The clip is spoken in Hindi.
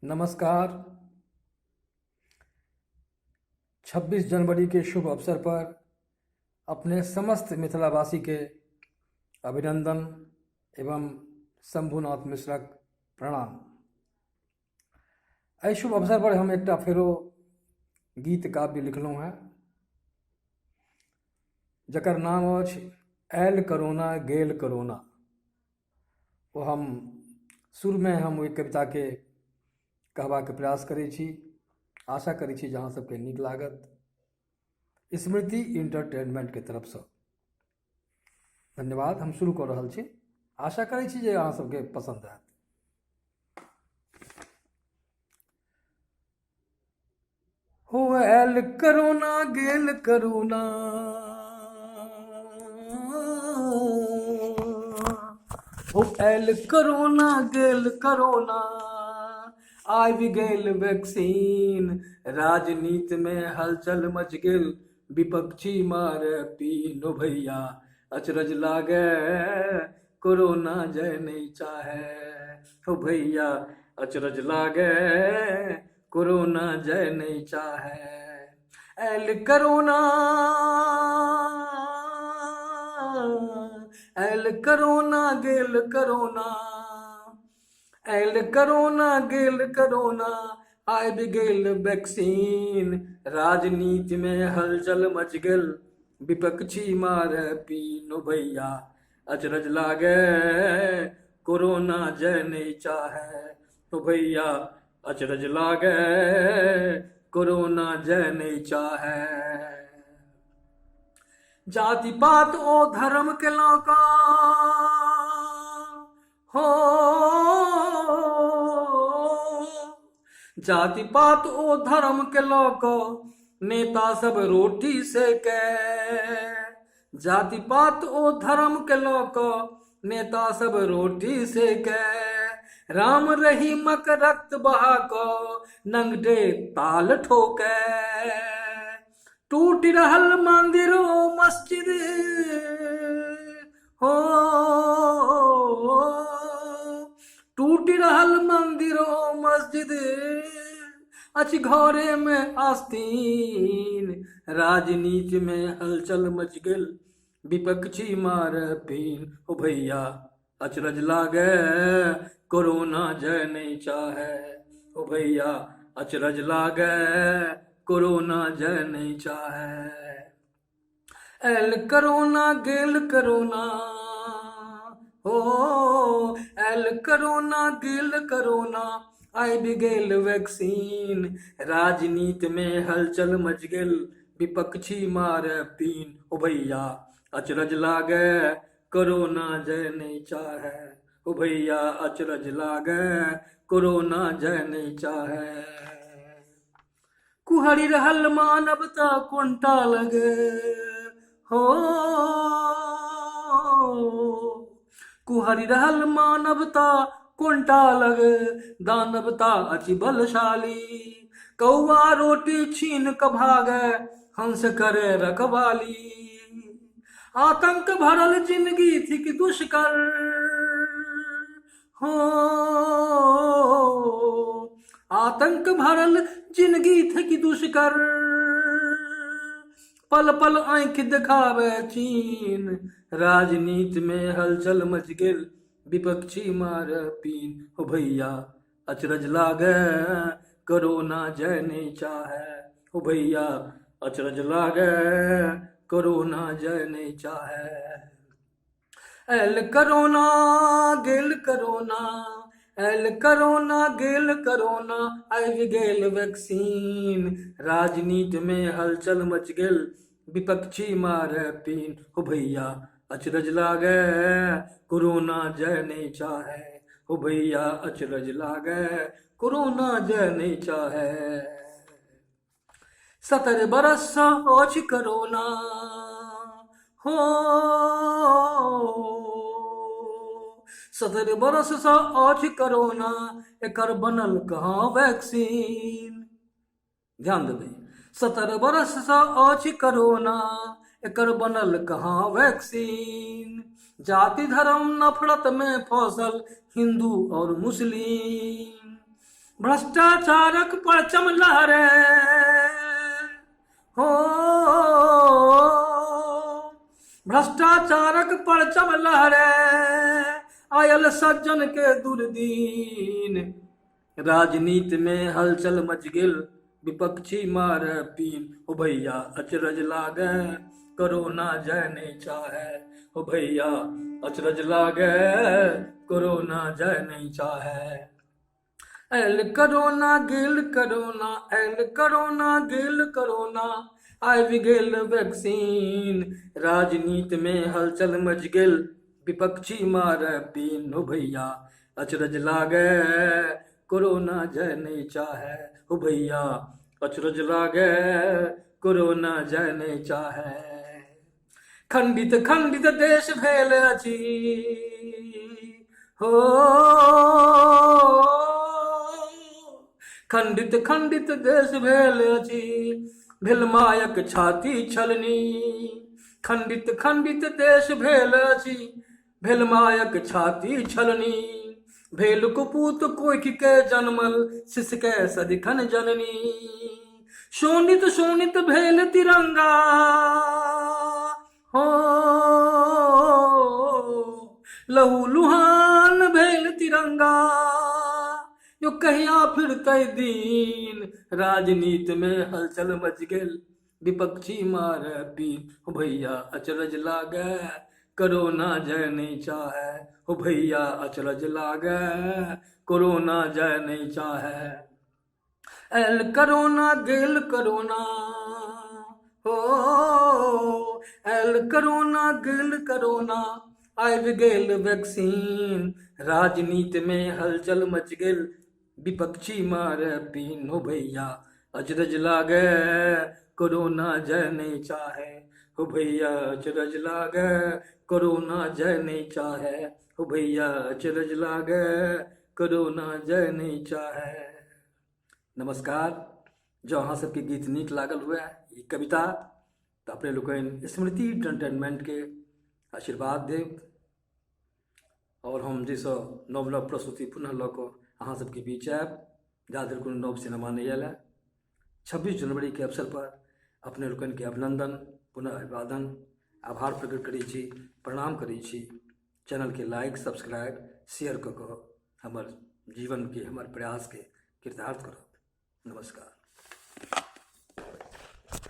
नमस्कार। 26 जनवरी के शुभ अवसर पर अपने समस्त मिथिलावासी के अभिनंदन एवं शंभुनाथ मिश्रक प्रणाम। एहि शुभ अवसर पर हम एकटा फेरो गीत काव्य लिखलहुँ हैं जकर नाम अछि आयल करोना गेल करोना। ओ हम सुर में हम ओहि कविता के कहबाक प्रयास करै छी। आशा करै छी जे अहाँ सबके नीक लागत। स्मृति इंटरटेनमेंट के तरफ से धन्यवाद। हम शुरू कऽ रहल छी। आशा करै छी जे अहाँ सबके पसंद आयत। हो आयल करोना गेल करोना, हो आयल करोना गेल करोना, आबि गेल वैक्सीन, राजनीति में हलचल मच गेल, विपक्षी मारे पीन। भैया अचरज लागे कोरोना जय नहीं चाहे, हो भैया अचरज लागे कोरोना जय नहीं चाहे। आयल करोना, आयल करोना गेल करोना, आयल करोना गेल करोना, आबि गेल वैक्सीन, राजनीति में हलचल मच गेल, विपक्षी मारे पीन। भैया अचरज लागे कोरोना जय नहीं चाहे, तो भैया अचरज लागे कोरोना जय नहीं चाहे। जाति पात ओ धर्म के लौका हो, जाति पात ओ धर्म के लौका नेता सब रोटी सेके, जाति पात ओ धर्म के लौका नेता सब रोटी सेके, राम रहीमक रक्त बहा को नंगटे ताल ठोके, टूट रहल मंदिरो मस्जिद हो, टूट रहल मंदिरो मस्जिद, अछि घरे में आस्तीन, राजनीति में हलचल मच गेल, विपक्षी मारे पीन। ओ भैया अचरज लागे कोरोना जय नहीं चाहे, ओ भैया अचरज लागे कोरोना जय नहीं चाहे। आयल करोना गेल करोना, हो आयल करोना गेल करोना, आबि गेल वैक्सीन, राजनीति में हलचल मच गेल, विपक्षी मारे पीन। ओ भैया अचरज लागे कोरोना जय नहीं चाहे, ओ भैया अचरज लागे कोरोना जय नहीं चाहे। कुहरी रहल मानवता कोंटा लगे हो, कुहरी रहल मानवता कोंटा लगे, दानवता अति बलशाली, कौआ रोटी छीन क भागे, हंस करे रखवाली, आतंक भरल जिंदगी थी कि दुष्कर हो, आतंक भरल जिंदगी थी कि दुष्कर, पल पल आंख दिखावे चीन, राजनीति में हलचल मच गेल, विपक्षी मारे पीन। हो भैया अचरज लागे कोरोना जय नहीं चाहे, हो भैया अचरज लागे कोरोना जय नहीं चाहे। आयल करोना गेल करोना, आयल करोना गेल करोना, आबि गेल वैक्सीन, राजनीति में हलचल मच गेल, विपक्षी मारे पीन। हो भैया अचरज लागे कोरोना जय नहीं चाहे, हो भैया अचरज लागे कोरोना जय नहीं चाहे। 17 बरस सँ अछि कोरोना हो, 17 बरस सँ अछि कोरोना, एकर बनल कहाँ वैक्सीन। ध्यान देबै, 17 बरस सँ अछि कोरोना, एकर बनल कहाँ वैक्सीन। जाति धर्म नफरत में फंसल हिंदू और मुस्लिम, भ्रष्टाचारक परचम लहरे हो, भ्रष्टाचारक परचम लहरे, आयल सज्जन के दुर्दीन, राजनीति में हलचल मच गिल, विपक्षी मार पीन। ओ भैया अचरज लागे, कोरोना जय नहीं चाहे, ओ भैया अचरज लागे, कोरोना जय नहीं चाहे। L corona Gill corona, L corona Gill corona, आबि गेल वैक्सीन, राजनीति में हलचल मच गेल, विपक्षी मार पीन। हो भैया अचरज लागे, कोरोना जय नहीं चाहे, हो भैया अचरज लागे, कोरोना जय नहीं चाहे। खंडित खंडित देश भेल अछि हो, खंडित खंडित देश भेल अछि, भेल मायक छाती छलनी, खंडित खंडित देश भेल अछि, भेल मायक छाती छलनी, भेल कुपूत कोखि के जन्मल, शिश के सदिखन जननी, शोणित शोणित भेल तिरंगा हो, लहू लुहान भेल तिरंगा, यो कहिया फिरतै दिन, राजनीति में हलचल मच गेल, विपक्षी मार पीन। हो भैया अचरज लागे, कोरोना जय नहीं चाहे, हो भैया अचरज लागे, कोरोना जय नहीं चाहे। एल करोना गेल करोना हो, एल करोना गेल करोना, आबि गेल वैक्सीन, राजनीति में हलचल मच गेल, विपक्षी मार पीन। हो भैया अचरज लागे, कोरोना जय नहीं चाहे, हो भैया अचरज लागे, कोरोना जय नहीं चाहे, हो भैया अचरज लागे, कोरोना जय नहीं चाहे। नमस्कार। जो अहाँ सबके गीत नीक लागल हुए, ई कविता, तो अपने लोकनि स्मृति एंटरटेनमेंट के आशीर्वाद देव, और हम जैसे नव नव प्रस्तुति पुनः लऽ कऽ अहाँ सबके बीच आयब, जाधरि कोनो नव सिनेमा नहीं आयल है। 26 जनवरी के अवसर पर अपने लोकनि के अभिनंदन, पुनः अभिवादन, आभार प्रकट करै छी, प्रणाम करै छी। चैनल के लाइक सब्सक्राइब शेयर कऽ कऽ हमर जीवन के, हमर प्रयास के कृतार्थ करब। नमस्कार।